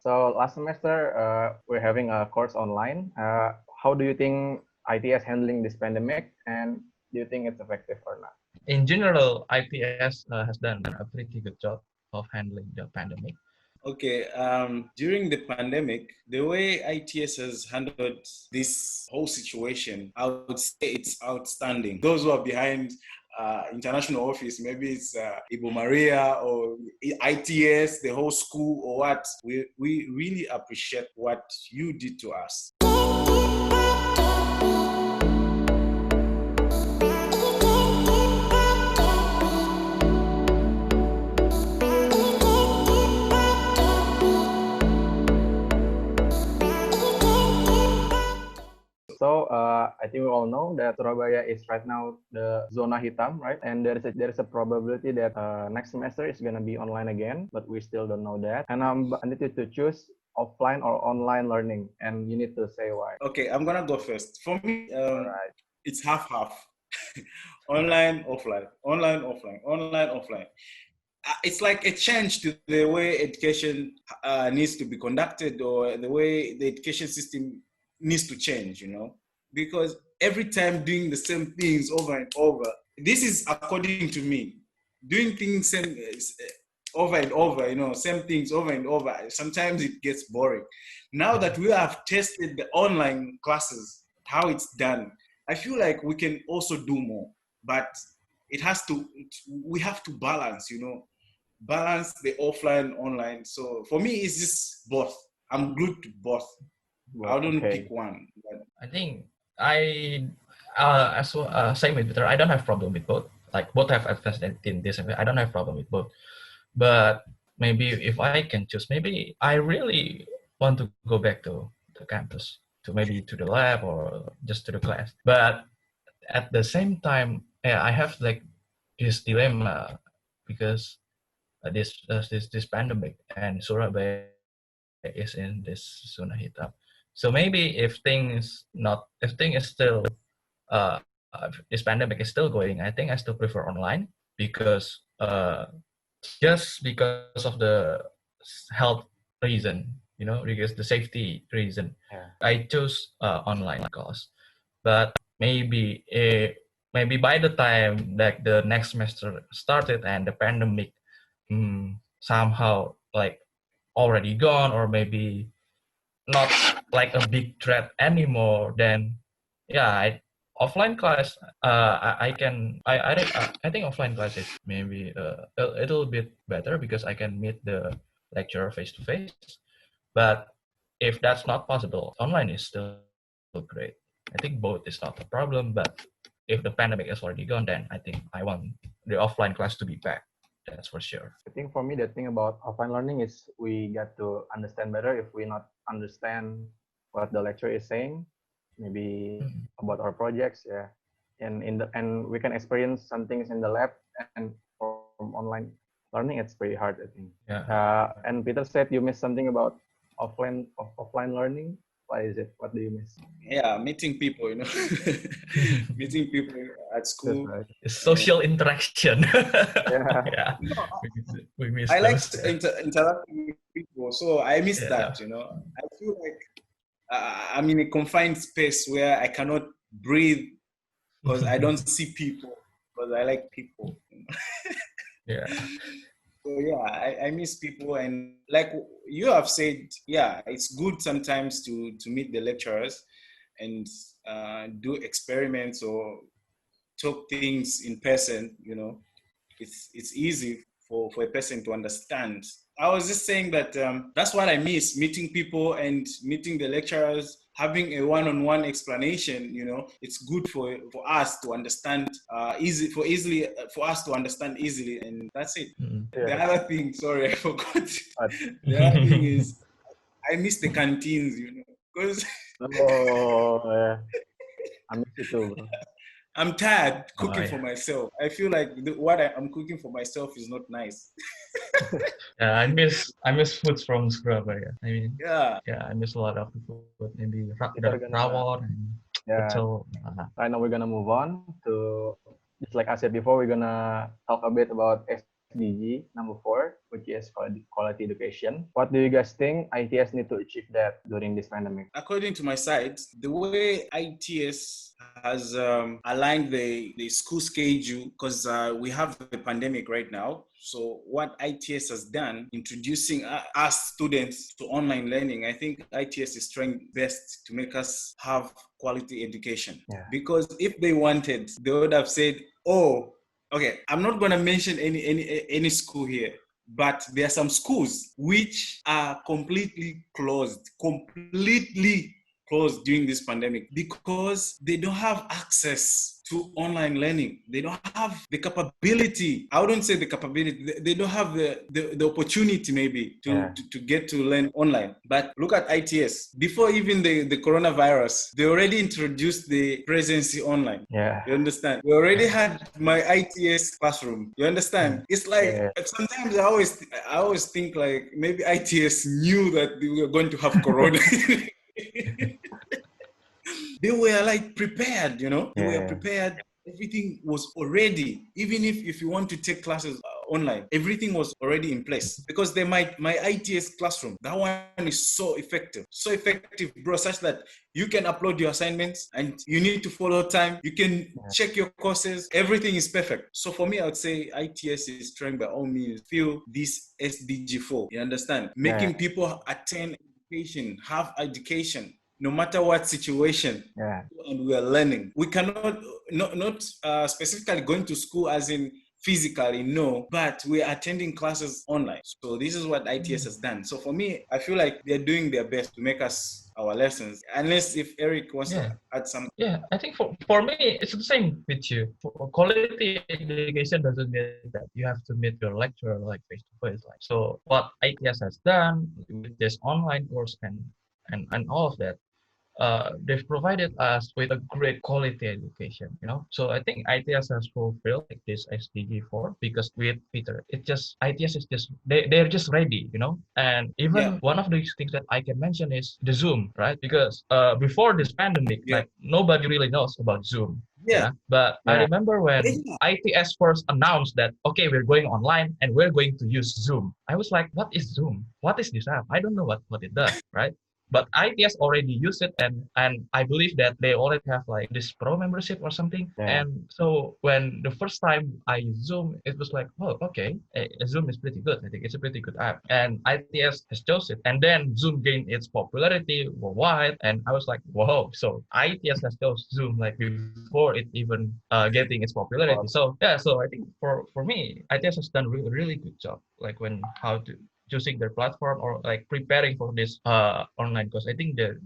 So last semester, we're having a course online. How do you think ITS handling this pandemic, and do you think it's effective or not? In general, ITS has done a pretty good job of handling the pandemic. Okay, during the pandemic, the way ITS has handled this whole situation, I would say it's outstanding. Those who are behind international office, maybe it's Ibo Maria or ITS, the whole school or what, we really appreciate what you did to us. So I think we all know that Surabaya is right now the zona hitam, right? And there is a probability that next semester is gonna be online again, but we still don't know that. And I need you to choose offline or online learning, and you need to say why. Okay, I'm gonna go first. For me, Alright. it's half-half. Online, offline, online, offline, online, offline. It's like a change to the way education needs to be conducted, or the way the education system needs to change, because every time doing the same things over and over. This is according to me. Doing things over and over, same things over and over. Sometimes it gets boring. Now that we have tested the online classes, how it's done, I feel like we can also do more, but we have to balance, balance the offline, online. So for me, it's just both. I'm glued to both. I don't pick one. But I think same with Peter. I don't have problem with both. Like both have advantage in this. I don't have problem with both. But maybe if I can choose, maybe I really want to go back to the campus, to maybe to the lab or just to the class. But at the same time, I have like this dilemma because this pandemic and Surabaya is in this zona hitam. So maybe if thing is still this pandemic is still going, I think I still prefer online because just because of the health reason, because the safety reason, I chose online course. But maybe by the time like the next semester started and the pandemic somehow like already gone, or maybe not like a big threat anymore, then offline class I think offline class is maybe a little bit better because I can meet the lecturer face to face. But if that's not possible, online is still great. I think both is not a problem, but if the pandemic is already gone, then I think I want the offline class to be back. That's for sure. I think for me, the thing about offline learning is we get to understand better if we not understand what the lecturer is saying, maybe about our projects, and we can experience some things in the lab, and from online learning, it's pretty hard, I think. And Peter said you missed something about offline learning. What is it? What do you miss? Yeah, meeting people, meeting people at school. Right. Social interaction. Yeah. We miss I like those. interacting with people, so I miss that. I feel like I'm in a confined space where I cannot breathe because I don't see people, because I like people. Yeah. So I miss people, and like you have said, it's good sometimes to meet the lecturers and do experiments or talk things in person. It's easy for a person to understand. I was just saying that that's what I miss, meeting people and meeting the lecturers, having a one-on-one explanation. It's good for us to understand for us to understand easily, and that's it. The other thing, sorry, I forgot. The other thing is I miss the canteens, because I miss it too, bro. I'm tired cooking for myself. I feel like what I'm cooking for myself is not nice. I miss foods from Surabaya. I mean, Yeah, I miss a lot of food. Maybe rawon and pecel. Right now we're gonna move on to, just like I said before, we're gonna talk a bit about SDG number 4, which is quality education. What do you guys think ITS need to achieve that during this pandemic? According to my side, the way ITS has aligned the school schedule, because we have the pandemic right now. So what ITS has done, introducing us students to online learning, I think ITS is trying best to make us have quality education. Yeah. Because if they wanted, they would have said, oh, okay, I'm not going to mention any school here, but there are some schools which are completely closed during this pandemic because they don't have access to online learning. They don't have the capability. I wouldn't say the capability. They don't have the opportunity maybe to get to learn online. But look at ITS. Before even the coronavirus, they already introduced the presence online. Yeah. You understand? We already had my ITS classroom. You understand? It's like sometimes I always think like maybe ITS knew that we were going to have corona. They were like prepared, you know. They were prepared. Everything was already, even if you want to take classes online, everything was already in place because my ITS classroom, that one is so effective, bro, such that you can upload your assignments and you need to follow time. You can check your courses. Everything is perfect. So for me, I would say ITS is trying by all means feel this SDG 4. You understand? Making people attend education, have education, no matter what situation, and we are learning. We cannot, not specifically going to school as in physically, no, but we are attending classes online. So this is what ITS has done. So for me, I feel like they're doing their best to make us our lessons. Unless if Eric wants to add something. Yeah, I think for me, it's the same with you. For quality education doesn't mean that you have to meet your lecturer like face to face. Like, so what ITS has done with this online course and all of that, they've provided us with a great quality education, you know. So I think ITS has fulfilled like this SDG 4 because with Peter, ITS is just they're just ready, you know. And even one of the things that I can mention is the Zoom, right? Because before this pandemic, like nobody really knows about Zoom. But I remember when ITS first announced that, okay, we're going online and we're going to use Zoom. I was like, what is Zoom? What is this app? I don't know what it does, right? But ITS already use it, and I believe that they already have like this pro membership or something. And so when the first time I used Zoom, it was like, oh, okay, Zoom is pretty good. I think it's a pretty good app, and ITS has chosen it. And then Zoom gained its popularity worldwide, and I was like, whoa! So ITS has chosen Zoom like before it even getting its popularity. So so I think for me, ITS has done really really good job, like when how to choosing their platform or like preparing for this online course. I think they're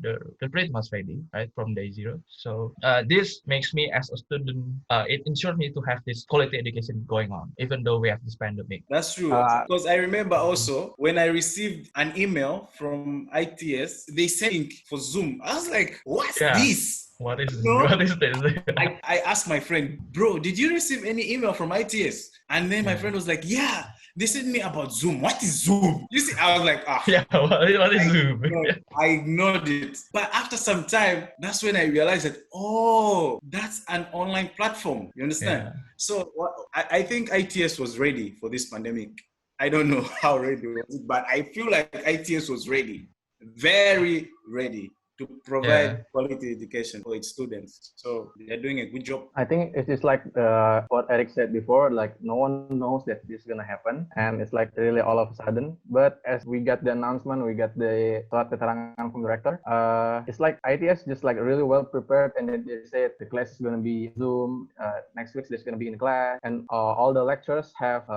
pretty much ready, right, from day zero. So this makes me as a student, it ensures me to have this quality education going on, even though we have this pandemic. That's true. Because I remember also when I received an email from ITS, they sent link for Zoom. I was like, what's this? What is this? I asked my friend, bro, did you receive any email from ITS? And then my friend was like, yeah, they sent me about Zoom. What is Zoom? You see, I was like, what is Zoom? I ignored it. But after some time, that's when I realized that, oh, that's an online platform. You understand? So I think ITS was ready for this pandemic. I don't know how ready it was, but I feel like ITS was ready, very ready to provide quality education for its students. So they're doing a good job. I think it's just like what Eric said before, like no one knows that this is going to happen. And it's like really all of a sudden. But as we got the announcement, we got the surat keterangan from the rector, it's like ITS just like really well prepared. And then they said the class is going to be Zoom. Next week there's going to be in class. And all the lectures have,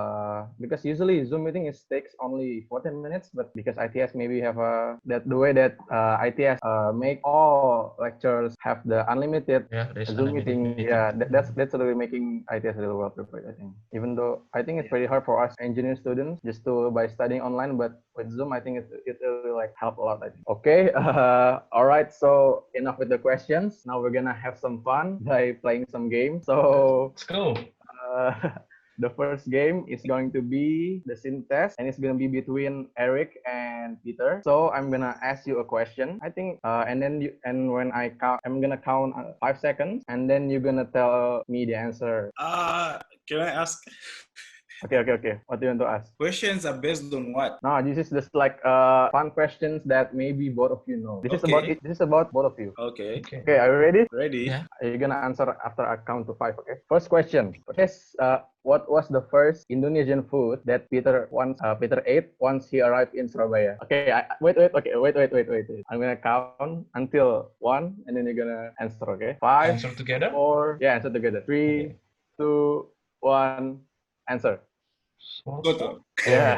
because usually Zoom meeting takes only 14 minutes. But because ITS maybe have the way that ITS make all lectures have the unlimited Zoom meeting. That's really making ITS really well prepared, I think. Even though I think it's pretty hard for us engineering students just by studying online, but with Zoom, I think it really like help a lot, I think. Okay, all right. So enough with the questions. Now we're gonna have some fun by playing some games. So let's go. The first game is going to be the synth test, and it's going to be between Eric and Peter. So I'm gonna ask you a question, I think, and when I count, I'm gonna count 5 seconds, and then you're gonna tell me the answer. Can I ask? Okay. What do you want to ask? Questions are based on what? No, this is just like fun questions that maybe both of you know. This is about Okay. it. This is about both of you. Okay. Okay, are you ready? Ready? Yeah. Are you gonna answer after I count to 5? Okay. First question. What was the first Indonesian food that Peter ate once he arrived in Surabaya? Okay. Wait. Okay. Wait. I'm gonna count until 1, and then you're gonna answer. Okay. 5, Answer together. 4. Yeah, answer together. 3, Okay. 2, 1. Answer. Soto. Yeah.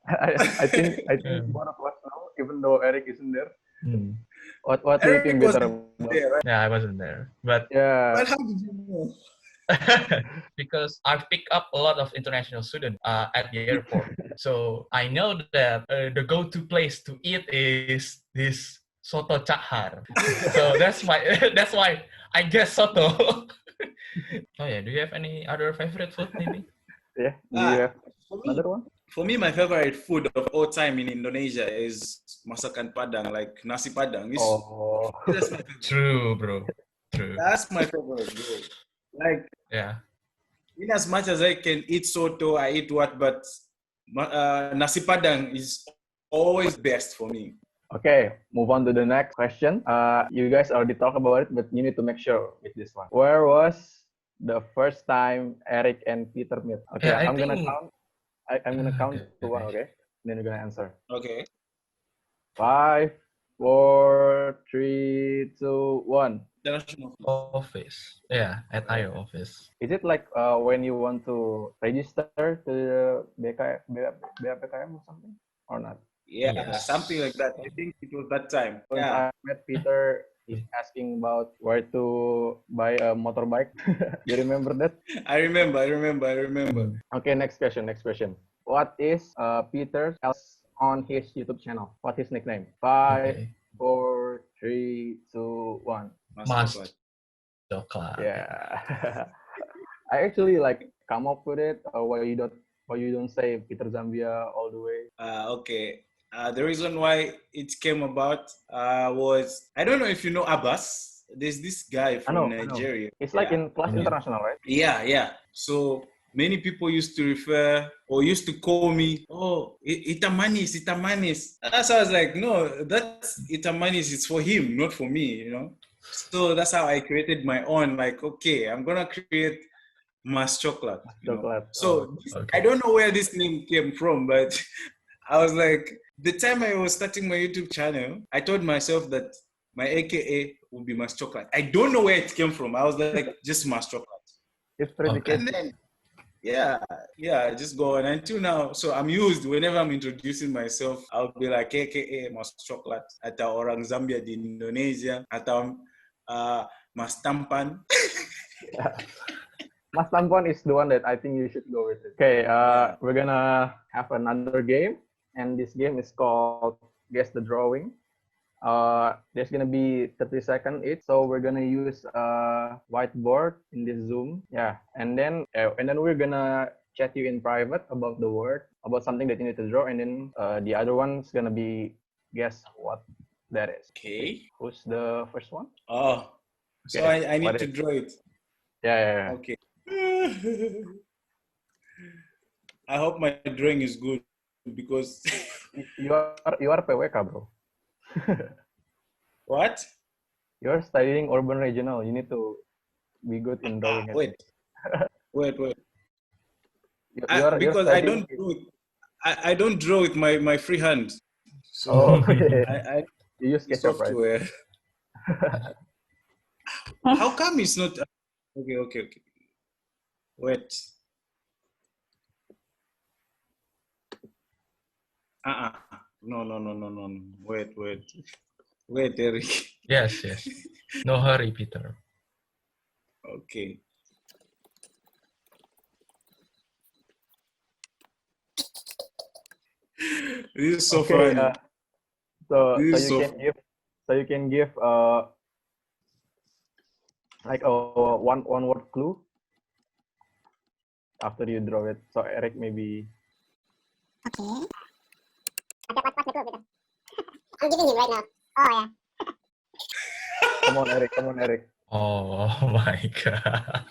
I think Yeah. one of us know, even though Eric isn't there. Hmm. What do you Eric think, was Peter? there, right? Yeah, I wasn't there, but Yeah. But how did you know? because I've picked up a lot of international students at the airport, so I know that the go-to place to eat is this soto cahar. So that's why I guess soto. Oh yeah, do you have any other favorite food maybe? Yeah. Do you have For me, another one? for me, my favorite food of all time in Indonesia is masakan Padang, like nasi Padang. Oh. That's my favorite. True, bro. True. That's my favorite, bro. Like, Yeah. in as much as I can eat soto, I eat what, but nasi Padang is always best for me. Okay, move on to the next question. You guys already talked about it, but you need to make sure with this one. Where was the first time Eric and Peter met? Okay, Yeah, I I'm gonna think. count. I'm gonna count Okay. to 1. Okay, then you're gonna answer. Okay. 5, 4, 3, 2, 1. International. Office. Yeah, at Ario office. Is it like when you want to register to the BAPKM or something, or not? Yeah, Yes. something like that. I think it was that time. When Yeah. I met Peter, he's asking about where to buy a motorbike. You remember that? I remember. Okay, next question. What is Peter else on his YouTube channel? What his nickname? 5, Okay. 4, 3, 2, 1. Mas coklat. Yeah. I actually like come up with it. Why you don't say Peter Zambia all the way? Okay. The reason why it came about was, I don't know if you know Abbas. There's this guy I know. from Nigeria. It's like Yeah. in Class Yeah. International, right? Yeah. So many people used to refer or used to call me, oh, Itamanis. So I was like, no, that's Itamanis. It's for him, not for me, you know. So that's how I created my own. Like, okay, I'm gonna create Mas Chocolate. You know? Chocolate. So Okay. I don't know where this name came from, but I was like, the time I was starting my YouTube channel, I told myself that my AKA would be Mas Chocolate. I don't know where it came from. I was like, just Mas Chocolate. It's pretty Okay. And then, yeah, just go on until now. So I'm used whenever I'm introducing myself, I'll be like AKA Mas Chocolate atau orang Zambia di Indonesia atau Mas Tampan. Mas Tampon is the one that I think you should go with it. Okay, we're gonna have another game, and this game is called Guess the Drawing. There's gonna be 30 seconds each, so we're gonna use a whiteboard in this Zoom. Yeah, and then we're gonna chat you in private about the word, about something that you need to draw, and then the other one's gonna be guess what that is. Okay. Who's the first one? Oh, so Okay, I need what to is- draw it. Yeah. Okay. I hope my drawing is good because You are PWK, bro. what? You're studying urban regional. You need to be good in drawing. I Wait. think. You're Because I studying- don't draw it. I don't draw with my free hand. So Oh, okay. I You use SketchUp, right? software. How come it's not? Okay. Wait. No. Wait, Eric. Yes. No hurry, Peter. Okay. This is so Okay, funny. so This is you so can give like a one word clue after you draw it. So Eric maybe. Okay. What's the clue, Peter? I'm giving him right now. Oh, yeah. Come on, Eric. Oh my god.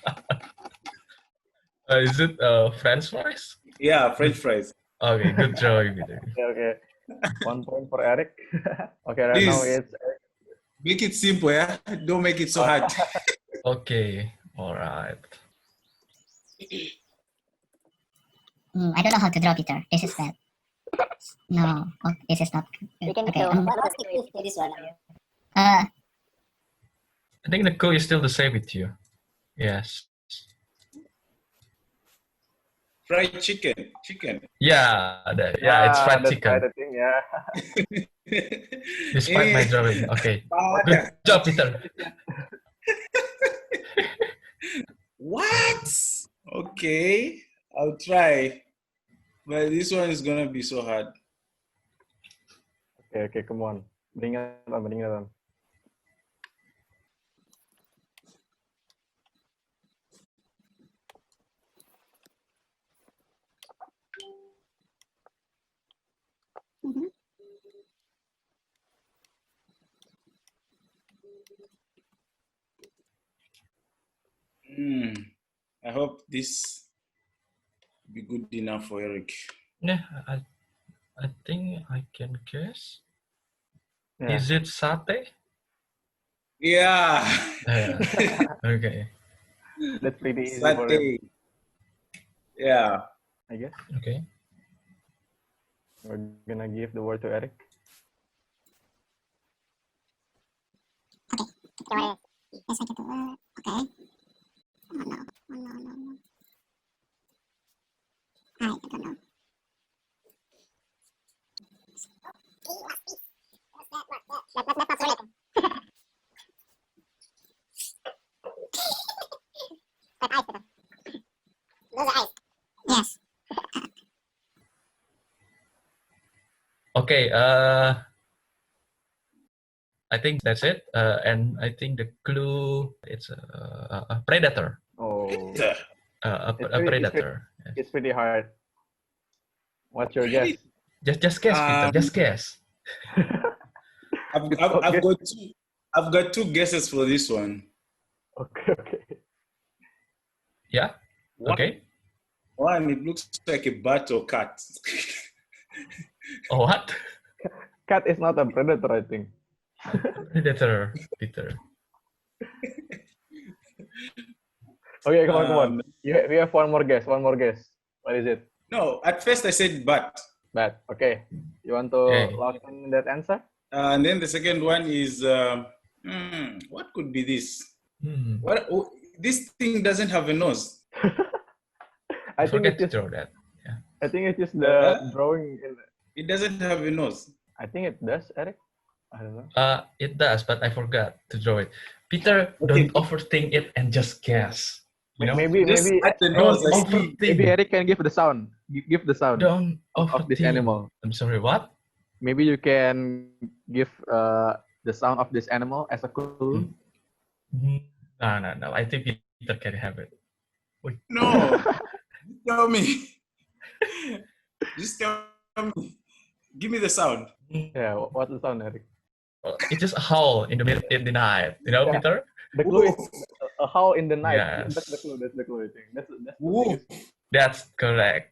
Is it French fries? Yeah, French fries. Okay, good drawing, Peter. Okay. 1 point for Eric. Okay, right now Please it's make it simple, yeah. Don't make it so hard. Okay, all right. I don't know how to draw, Peter. This is bad. No, this is not good. You can Okay. do this one. Uh, I think the clue is still the same with you. Yes. Fried chicken. Yeah, it's fried that's chicken. right, I think, yeah. Despite my drawing. Okay. Good job, Peter. What? Okay, I'll try. But this one is gonna be so hard. Okay, come on. Bring it on. I hope this will be good enough for Eric. Yeah, I think I can guess. Yeah. Is it satay? Yeah. Okay. That's pretty easy for him, Satay. Yeah. I guess. Okay. We're gonna give the word to Eric. yes, I get the word. Okay. Oh no. I don't know. That's not so anything. That eyes, Peter. Those are eyes. Yes. Okay. I think that's it. And I think the clue it's a predator. Oh, A pretty- predator. it's pretty hard. What's your guess? Just guess, Peter. Just guess. I've got two guesses for this one. Okay. Yeah. Okay. One, it looks like a bat or cat. Oh, what? Cat is not a predator, I think. Predator, Peter. Okay, come on. We have one more guess. What is it? No, at first I said bat. Bat. Okay. You want to Okay. lock in that answer? And then the second one is, what could be this? What? Oh, this thing doesn't have a nose. I think Forget it's to just draw that. I think it's just the drawing. It doesn't have a nose. I think it does, Eric. I don't know. It does, but I forgot to draw it. Peter, don't overthink it and just guess. You know? Maybe Just at the Don't nose, I see. overthink. maybe Eric can give the sound. Give the sound Don't of this overthink. animal. I'm sorry, what? Maybe you can give the sound of this animal as a clue. No. I think Peter can have it. No, tell me. Just tell me. Give me the sound. Yeah, what's the sound, Eric? It's just a howl in the night. You know, Yeah. Peter? The clue is a howl in the night. Yes. That's the clue. I think. That's the Woo. biggest- That's correct.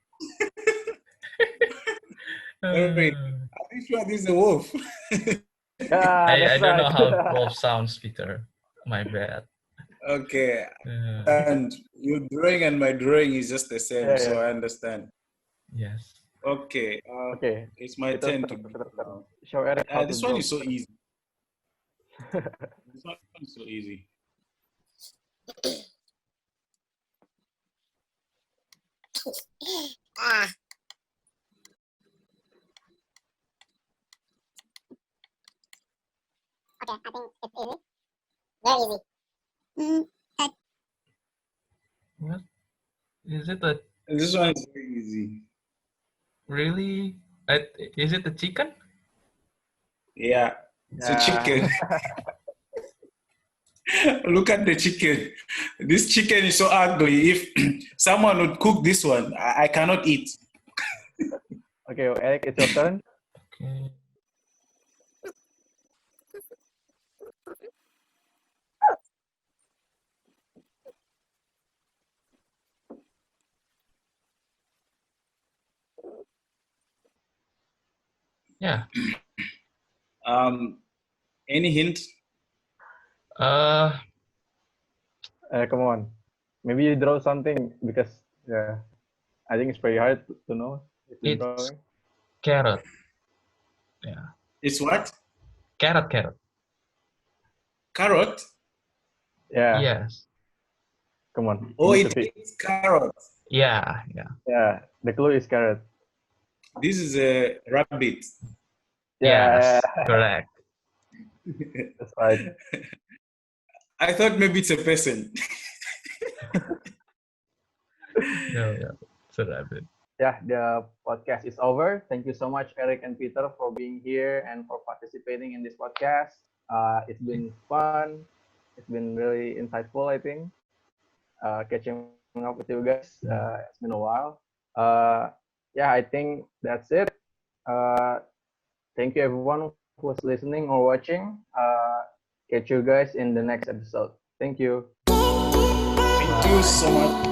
Wait. Are you sure this is a wolf? Yeah, I that's don't know right. how wolf sounds, Peter. My bad. Okay. Uh, And your drawing and my drawing is just the same, Yeah, so yeah. I understand. yes. Okay. Okay. It's my Peter, turn to. Show Eric how to This one draw. is so easy. This one is so easy. Okay, I think it's easy. Very easy. What? Is it a This one is very easy. really? Is it a chicken? Yeah. It's a Yeah. chicken. Look at the chicken. This chicken is so ugly. If someone would cook this one, I cannot eat. Okay, Eric, it's your turn. Okay. Yeah. Any hint? Come on. Maybe you draw something because I think it's pretty hard to know if you're It's drawing. carrot. Yeah. It's what? Carrot. Carrot? Yeah. Yes. Come on. Oh, You need to it's carrot. Yeah. Yeah. The clue is carrot. This is a rabbit. Yes. Yeah. Correct. That's right. I thought maybe it's a person. No, yeah. It's a rabbit. Yeah, the podcast is over. Thank you so much, Eric and Peter, for being here and for participating in this podcast. It's been fun. It's been really insightful, I think. Catching up with you guys. It's been a while. Yeah, I think that's it. Thank you, everyone who's listening or watching. Catch you guys in the next episode. Thank you. Thank you so much.